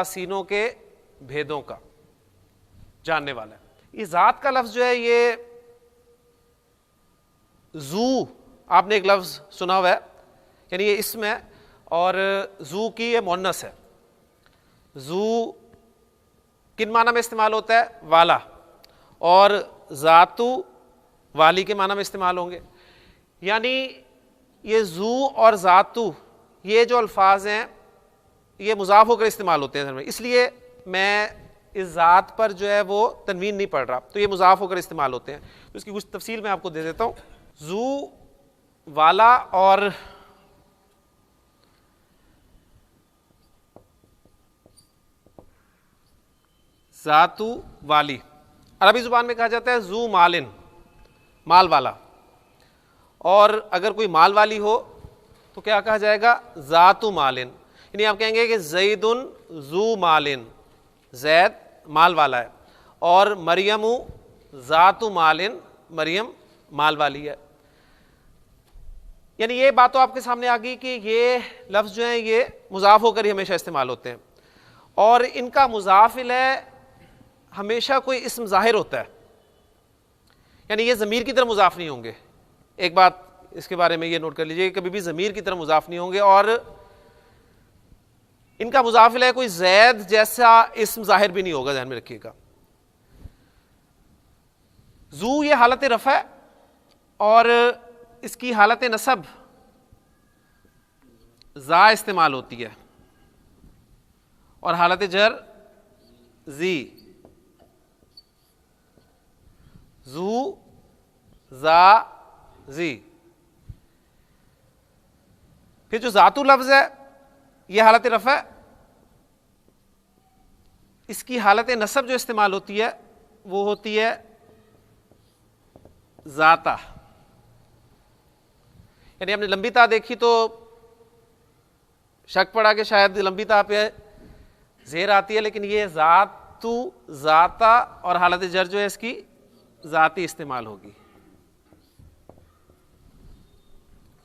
सीनों के भेदों का जानने वाला है। ये जात का लफ्ज जो है ये जू, आपने एक लफ्ज सुना हुआ है, यानी ये इसम है और जू की ये मुन्नस है। जू किन माना में इस्तेमाल होता है? वाला। और जातु वाली के माना में इस्तेमाल होंगे। यानी ये जू और जातु ये जो अल्फाज हैं ये मुजाफ होकर इस्तेमाल होते हैं, इसलिए मैं इस जात पर जो है वो तनवीन नहीं पढ़ रहा, तो ये मुजाफ होकर इस्तेमाल होते हैं। तो इसकी कुछ तफसील मैं आपको दे देता हूँ। जू वाला और जातु वाली, अरबी जुबान में कहा जाता है जू मालिन, माल वाला। और अगर कोई माल वाली हो तो क्या कहा जाएगा? जातु मालिन। यानी आप कहेंगे कि जैदुन जू मालिन, जैद माल वाला है, और मरियमु जातु मालिन, मरियम माल वाली है। यानी ये बात तो आपके सामने आ गई कि ये लफ्ज़ जो हैं ये मुजाफ होकर ही हमेशा इस्तेमाल होते हैं, और इनका मुजाफिल है हमेशा कोई इस्म ज़ाहिर होता है, यानी ये ज़मीर की तरह मुजाफ नहीं होंगे। एक बात इसके बारे में ये नोट कर लीजिए, कभी भी ज़मीर की तरह मुजाफ नहीं होंगे, और इनका मुजाफिल है कोई जैद जैसा इस्म ज़ाहिर भी नहीं होगा, ध्यान में रखिएगा। जू ये हालत रफ़ा है और इसकी हालत नसब जा इस्तेमाल होती है, और हालत जर जी, जू जा जी। फिर जो जातु लफ्ज है ये हालत रफ़ा है, इसकी हालत नसब जो इस्तेमाल होती है वो होती है जाता। यानी हमने लंबी ता देखी तो शक पड़ा कि शायद लंबी ता पे जेर आती है, लेकिन ये जातु जाता और हालत जर जो है इसकी जाती इस्तेमाल होगी।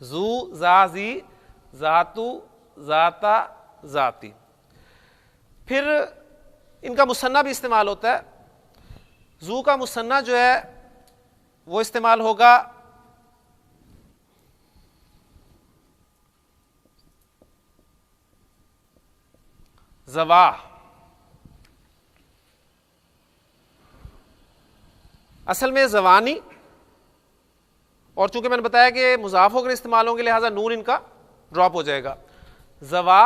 जू जाजी, जातु जाता जाती। फिर इनका मुसन्ना भी इस्तेमाल होता है। जू का मुसन्ना जो है वो इस्तेमाल होगा जवा। असल में जवानी, और चूंकि मैंने बताया कि मुजाफ होकर इस्तेमाल होंगे लिहाजा नून इनका ड्रॉप हो जाएगा। जवा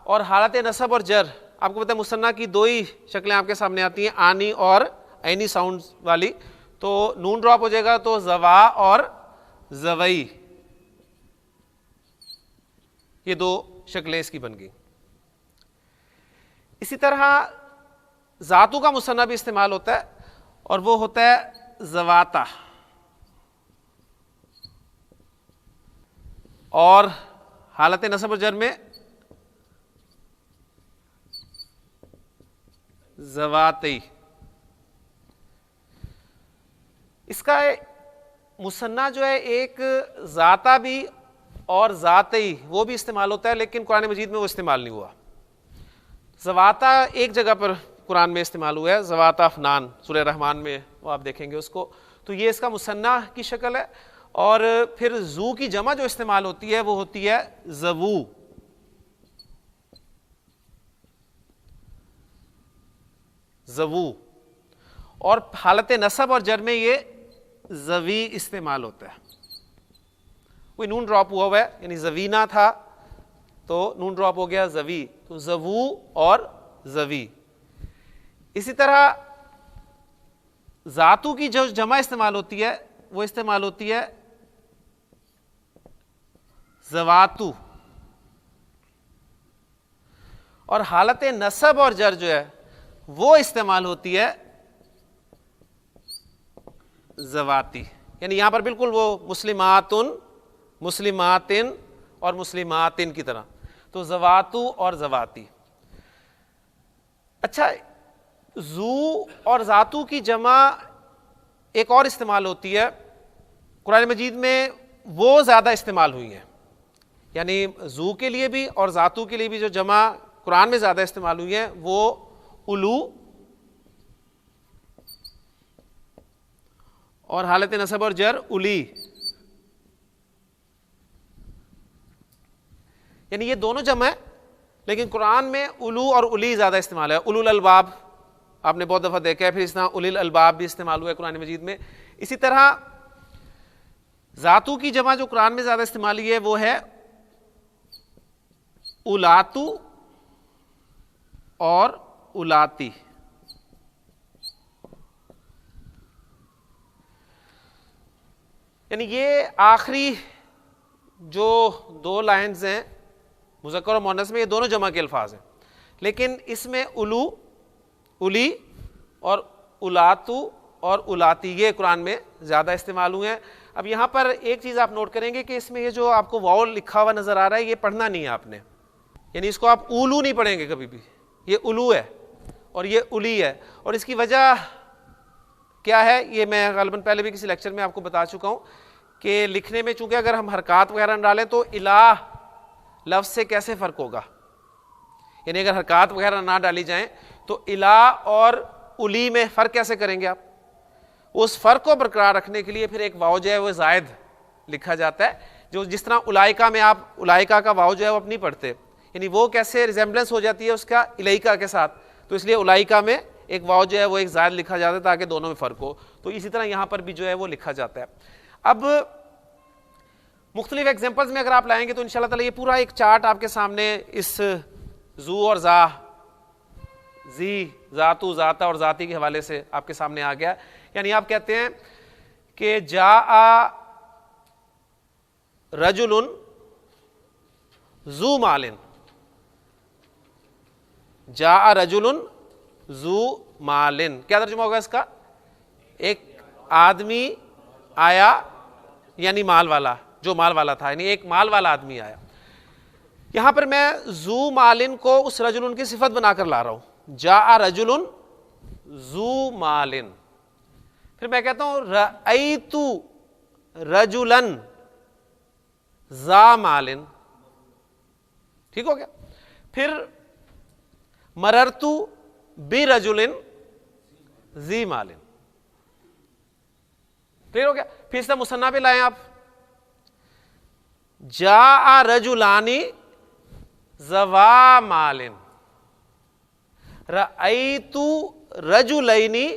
और हालत नसब और जर, आपको पता है मुसन्ना की दो ही शक्लें आपके सामने आती हैं, आनी और ऐनी साउंड वाली, तो नून ड्रॉप हो जाएगा, तो जवा और जवई, ये दो शक्लें इसकी बन गई। इसी तरह जातु का मुसन्ना भी इस्तेमाल होता है, और वो होता है जवाता, और हालत नसब और जर में जवाती। इसका मुसन्ना जो है एक जाता भी और जाती वो भी इस्तेमाल होता है, लेकिन कुरान मजीद में वो इस्तेमाल नहीं हुआ। जवाता एक जगह पर कुरान में इस्तेमाल हुआ है, जवाता अफनान, सूरह रहमान में वो आप देखेंगे उसको, तो ये इसका मुसन्ना की शक्ल है। और फिर जू की जमा जो इस्तेमाल होती है वो होती है जवू। जवू, और हालत नसब और जर में ये जवी इस्तेमाल होता है। कोई नून ड्रॉप हुआ है, यानी जवीना था तो नून ड्रॉप हो गया जवी, तो जवू और जवी। इसी तरह जातु की जो जमा इस्तेमाल होती है वो इस्तेमाल होती है जवातु, और हालत नसब और जर जो है वो इस्तेमाल होती है जवाती। यानी यहां पर बिल्कुल वो मुस्लिमातुन, मुस्लिमातिन और मुस्लिमातिन की तरह, तो जवातु और जवाती। अच्छा, जू और जातु की जमा एक और इस्तेमाल होती है कुरान मजीद में, वो ज्यादा इस्तेमाल हुई है। यानी जू के लिए भी और जातु के लिए भी जो जमा कुरान में ज़्यादा इस्तेमाल हुई हैं वो उलू और हालत नसब और जर उली, यानी ये दोनों जमा है, लेकिन कुरान में उलू और उली ज़्यादा इस्तेमाल है। उलुल अलबाब आपने बहुत दफ़ा देखा है, फिर इस तरह उलिल अलबाब भी इस्तेमाल हुआ है कुरान मजीद में। इसी तरह ज़ातू की जमा जो कुरान में ज़्यादा इस्तेमाल हुई है वो है उलातू और उलाती। यानी ये आखिरी जो दो लाइन्स हैं मुज़क्कर और मुअन्नस में, ये दोनों जमा के अल्फाज हैं, लेकिन इसमें उलू, उली और उलातू और उलाती ये कुरान में ज़्यादा इस्तेमाल हुए हैं। अब यहाँ पर एक चीज़ आप नोट करेंगे कि इसमें ये जो आपको वाव लिखा हुआ नज़र आ रहा है ये पढ़ना नहीं है आपने, यानी इसको आप उलू नहीं पढ़ेंगे कभी भी, ये उलू है और ये उली है। और इसकी वजह क्या है ये मैं ग़ालिबन पहले भी किसी लेक्चर में आपको बता चुका हूँ कि लिखने में चूंकि अगर हम हरकत वगैरह न डालें तो इलाह लफ्ज़ से कैसे फ़र्क होगा, यानी अगर हरकत वगैरह ना डाली जाएं तो इलाह और उली में फ़र्क कैसे करेंगे आप। उस फ़र्क को बरकरार रखने के लिए फिर एक वाव जो है वो ज़ायद लिखा जाता है, जो जिस तरह उलाइका में आप उलाइका का वाव जो है वो अपनी पढ़ते, यानी वो कैसे रिजेम्बलेंस हो जाती है उसका इलाइका के साथ, तो इसलिए उलाइका में एक वाव जो है वो एक ज़ायद लिखा जाता है ताकि दोनों में फ़र्क हो। तो इसी तरह यहाँ पर भी जो है वो लिखा जाता है। अब मुख्तलिफ एग्जाम्पल्स में अगर आप लाएंगे तो इंशाल्लाह ताला ये पूरा एक चार्ट आपके सामने इस जू और जा, जी, जातू, जाता और जाती के हवाले से आपके सामने आ गया। यानी आप कहते हैं कि जा रजुलुन जू मालिन, जा रजुलुन जू मालिन, क्या तर्जुमा होगा इसका? एक आदमी आया यानी माल वाला, जो माल वाला था, यानी एक माल वाला आदमी आया। यहां पर मैं जू मालिन को उस रजुलन की सिफत बनाकर ला रहा हूं, जा रजुलन जू मालिन। फिर मैं कहता हूं रअयतु रजुलन जा मालिन, ठीक हो गया। फिर मररतु बि रजुलिन जी मालिन, क्लियर हो गया। फिर इसका मुसन्ना पे लाएं आप, जा रजुलानी जवा मालिन, रअयतु रजुलैनी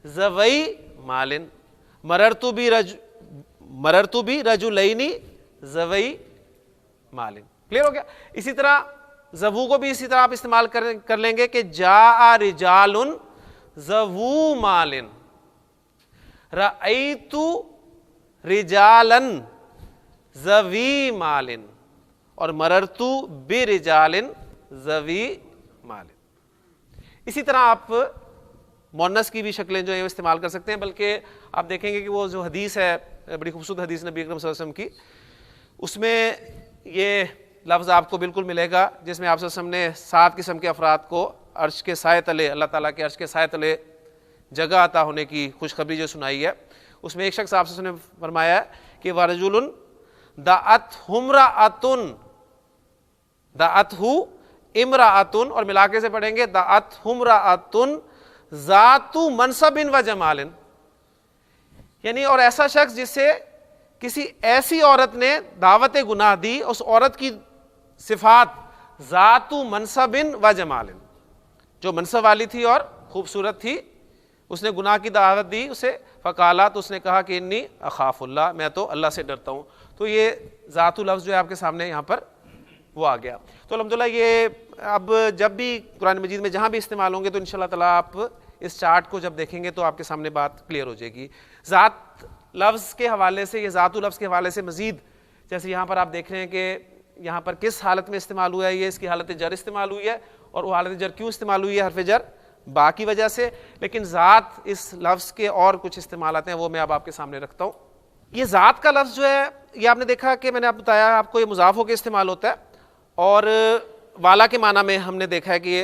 जवई मालिन, मररतु बि रजुलैनी जवई मालिन, क्लियर हो गया। इसी तरह जवू को भी इसी तरह आप इस्तेमाल कर लेंगे कि जा रिजालुन जवू मालिन, रअयतु रिजालन जवी मालिन और मररतु बि रिजालिन जवी मालिन। इसी तरह आप मुअन्नस की भी शक्लें जो है इस्तेमाल कर सकते हैं, बल्कि आप देखेंगे कि वो जो हदीस है बड़ी खूबसूरत हदीस नबी अकरम सल्लल्लाहु अलैहि वसल्लम की, उसमें ये लफ्ज़ आपको बिल्कुल मिलेगा जिसमें आप सल्लल्लाहु अलैहि वसल्लम ने 7 किस्म के अफराद को अर्श के साए तले, अल्लाह ताला के अर्श के साए तले जगह अता होने की खुशखबरी जो सुनाई है। उसमें एक शख्स आप सल्लल्लाहु अलैहि वसल्लम ने फरमाया कि वरजुलुन दाअतहु इमराअतुन, और मिलाके से पढ़ेंगे दाअतहुमराअतुन जातु मनसबिन व जमालिन, यानी और ऐसा शख्स जिससे किसी ऐसी औरत ने दावत गुनाह दी, उस औरत की सिफात जातु मनसबिन व जमालिन, जो मनसब वाली थी और खूबसूरत थी, उसने गुनाह की दावत दी उसे, फ़काला, तो उसने कहा कि इन्नी अखाफुल्लाह, मैं तो अल्लाह से डरता हूँ। तो ये ज़ातु लफ्ज़ जो है आपके सामने यहाँ पर वो आ गया। तो अल्हम्दुलिल्लाह ये अब जब भी कुरान मजीद में जहाँ भी इस्तेमाल होंगे तो इंशाल्लाह ताला आप इस चार्ट को जब देखेंगे तो आपके सामने बात क्लियर हो जाएगी। ज़ात लफ्ज़ के हवाले से, ये ज़ातु लफ्ज़ के हवाले से मज़ीद, जैसे यहाँ पर आप देख रहे हैं कि यहाँ पर किस हालत में इस्तेमाल हुआ है, ये इसकी हालत जर इस्तेमाल हुई है, और वो हालत जर क्यों इस्तेमाल हुई है, हरफ जर बाकी वजह से। लेकिन ज़ात इस लफ्ज़ के और कुछ इस्तेमाल आते हैं, वो मैं अब आपके सामने रखता हूँ। ये ज़ात का लफ्ज़ जो है ये आपने देखा कि मैंने आप बताया आपको, ये मुज़ाफ़ होकर इस्तेमाल होता है, और वाला के माना में हमने देखा है कि ये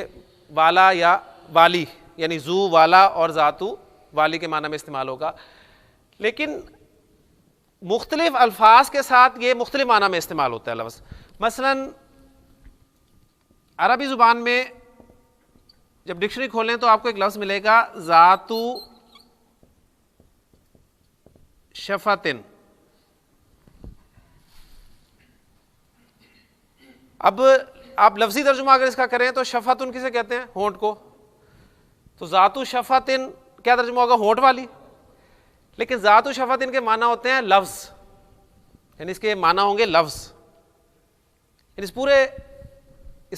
वाला या वाली, यानी जू वाला और ज़ातु वाली के माना में इस्तेमाल होगा। लेकिन मुख्तलिफ अल्फाज के साथ ये मुख्तलिफ माना में इस्तेमाल होता है लफ्ज़। मसलन अरबी ज़ुबान में जब डिक्शनरी खोलें तो आपको एक लफ्ज़ मिलेगा ज़ातु शफ़तिन। अब आप लफ्ज़ी तर्जुमा अगर इसका करें तो शफ़तुन किसे कहते हैं? होंठ को। तो ज़ातु शफ़तिन क्या तर्जुमा होगा? होंठ वाली। लेकिन ज़ातु शफ़तिन के माना होते हैं लफ्ज़, यानी इसके माना होंगे लफ्ज़। इस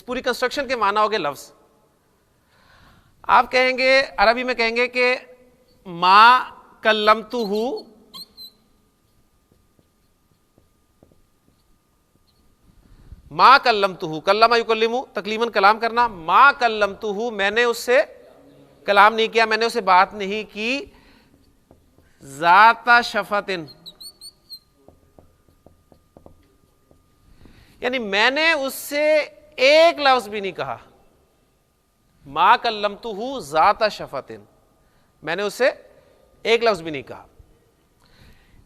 पूरी कंस्ट्रक्शन के माना होंगे लफ्ज़। आप कहेंगे, अरबी में कहेंगे कि मा कल्लमतुहु, मा कल्लमतुहु, कल्लमा युकल्लिमु तकलीमन कलाम करना, मा कल्लमतुहु मैंने उससे कलाम नहीं किया, मैंने उससे बात नहीं की। ज़ाता शफ़तिन यानी मैंने उससे एक लफ्ज़ भी नहीं कहा। मा कल्लमतुहु ज़ाता शफ़तिन, मैंने उससे एक लफ्ज़ भी नहीं कहा।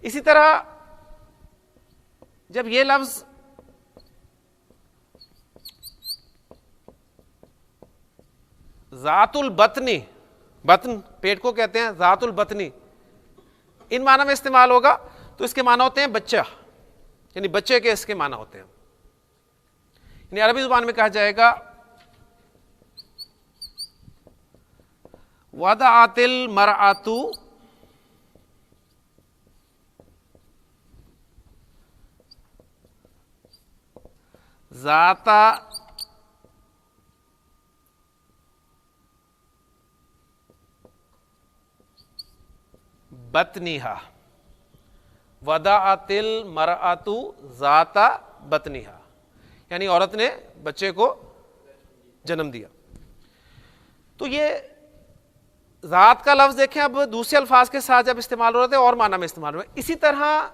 इसी तरह जब ये लफ्ज़ ज़ातुल बतनी, बतन पेट को कहते हैं, ज़ातुल बतनी इन माना में इस्तेमाल होगा तो इसके माना होते हैं बच्चा, यानी बच्चे के इसके माना होते हैं। यानी अरबी ज़ुबान में कहा जाएगा वदअतिल मरअतु ज़ाता बतनीहा, वदाअतिल मरअतु ज़ाता बतनीहा, यानी औरत ने बच्चे को जन्म दिया। तो ये ज़ात का लफ्ज़ देखें अब दूसरे अल्फाज के साथ जब इस्तेमाल हो रहे थे और माना में इस्तेमाल हो रहे। इसी तरह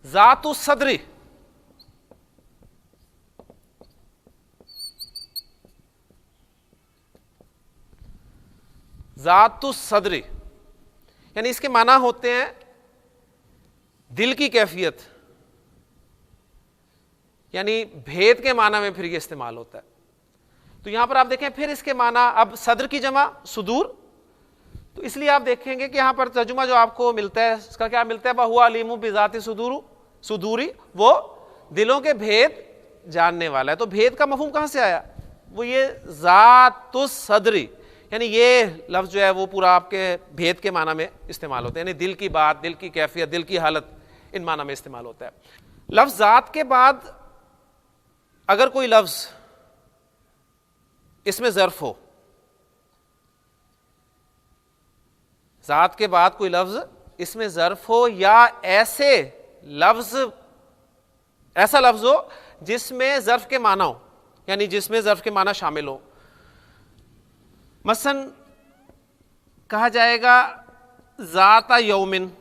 ज़ातु सदरी, ज़ातु सदरी यानी इसके माना होते हैं दिल की कैफियत, यानी भेद के माना में फिर ये इस्तेमाल होता है। तो यहां पर आप देखें फिर इसके माना, अब सदर की जमा सुदूर, तो इसलिए आप देखेंगे कि यहां पर तर्जुमा जो आपको मिलता है इसका क्या मिलता है? बहुआ अलीमु बिज़ाति सुदूरी, वो दिलों के भेद जानने वाला है। तो भेद का मफहूम कहां से आया? वो ये ज़ातुस सदरी, यानी ये लफ्ज़ जो है वो पूरा आपके भेद के माना में इस्तेमाल होता है, यानी दिल की बात, दिल की कैफियत, दिल की हालत, इन माना में इस्तेमाल होता है। लफ्ज़ ज़ात के बाद अगर कोई लफ्ज़ इसमें ज़र्फ हो, ज़ात के बाद कोई लफ्ज़ इसमें ज़र्फ हो या ऐसा लफ्ज़ हो जिसमें ज़र्फ के माना हो, यानी जिसमें ज़र्फ के माना शामिल हो। मसलन कहा जाएगा ज़ाता यौमिन,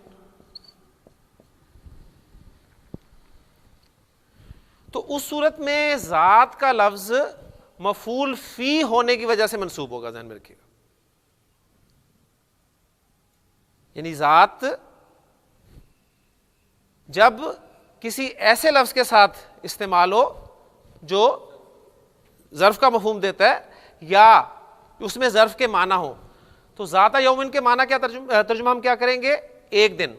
तो उस सूरत में ज़ात का लफ्ज़ मफूल फी होने की वजह से मंसूब होगा, ध्यान में रखिएगा। यानी ज़ात जब किसी ऐसे लफ्ज़ के साथ इस्तेमाल हो जो ज़र्फ का मफहूम देता है या उसमें ज़र्फ के माना हो, तो ज़ाता यौमिन के माना क्या तर्जुमा हम क्या करेंगे? एक दिन।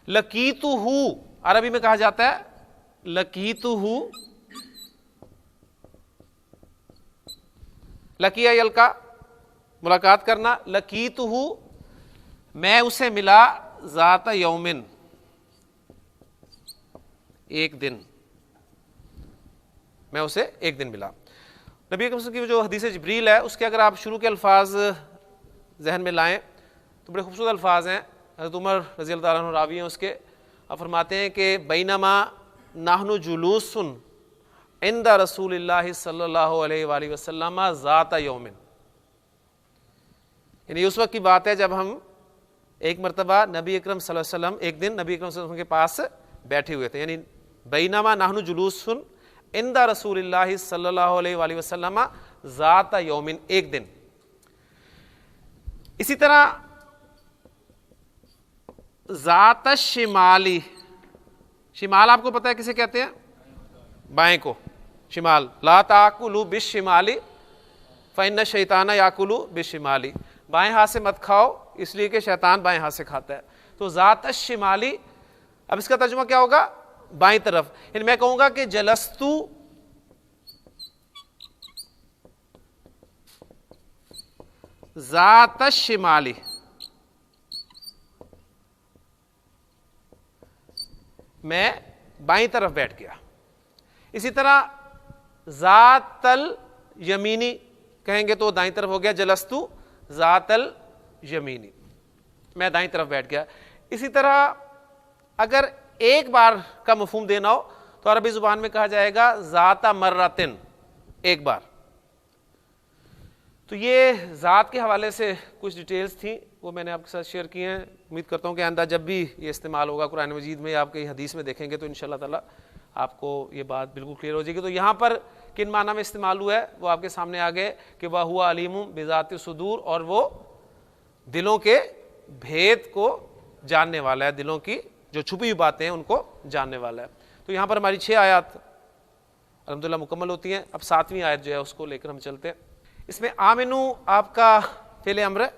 लकीतुहु अरबी में कहा जाता है लकीतुहु, लकिया यल्का मुलाकात करना, लकीतुहु मैं उसे मिला, ज़ाता यौमिन एक दिन, मैं उसे एक दिन मिला। नबी अकरम की जो हदीस जिब्रील है उसके अगर आप शुरू के अल्फाज जहन में लाएं तो बड़े खूबसूरत अल्फाज हैं। हज़रत उमर रज़ी अल्लाह अन्हु रावी हैं उसके, आप फरमाते हैं कि बैनमा नाहनु जुलूसुन इंदा रसूलिल्लाहि सल्लल्लाहु अलैहि वसल्लम ज़ाता यौमिन, यानी उस वक्त की बात है जब हम एक मरतबा नबी अकरम सल्लल्लाहु अलैहि वसल्लम एक दिन नबी अकरम सल्लल्लाहु अलैहि वसल्लम के पास बैठे हुए थे। यानी बैनमा नाहनु जुलूसुन इंदा रसूलिल्लाहि सल्लल्लाहु अलैहि वसल्लम ज़ाता यौमिन, एक दिन। इसी तरह ज़ाता शिमाली, शिमाल आपको पता है किसे कहते हैं? बाएं को। शिमाल, ला ताकुलू बिशिमाली फ़इन्न शैताना याकुलू बिशिमाली, बाएं हाथ से मत खाओ इसलिए कि शैतान बाएं हाथ से खाता है। तो ज़ात शिमाली, अब इसका तर्जुमा क्या होगा? बाईं तरफ। यानी मैं कहूंगा कि जलस्तु ज़ात शिमाली, मैं बाईं तरफ बैठ गया। इसी तरह ज़ातल यमीनी कहेंगे तो दाईं तरफ हो गया, जलस्तु ज़ातल यमीनी, मैं दाईं तरफ बैठ गया। इसी तरह अगर एक बार का मफहूम देना हो तो अरबी जुबान में कहा जाएगा ज़ाता मर्रतिन, एक बार। तो ये ज़ात के हवाले से कुछ डिटेल्स थी, वो मैंने आपके साथ शेयर की हैं। उम्मीद करता हूँ कि आइंदा जब भी ये इस्तेमाल होगा कुरान मजीद में या आप कहीं हदीस में देखेंगे तो इंशाअल्लाह ताला आपको ये बात बिल्कुल क्लियर हो जाएगी। तो यहाँ पर किन माना में इस्तेमाल हुआ है वो आपके सामने आ गए कि वह हुआ अलीमुम बिज़ाति सुदूर, और वो दिलों के भेद को जानने वाला है, दिलों की जो छुपी हुई बातें हैं उनको जानने वाला है। तो यहाँ पर हमारी 6 आयत अल्हम्दुलिल्लाह मुकम्मल होती हैं। अब 7वीं आयत जो है उसको लेकर हम चलते हैं। इसमें आमिनू आपका फ़ेल अम्र है,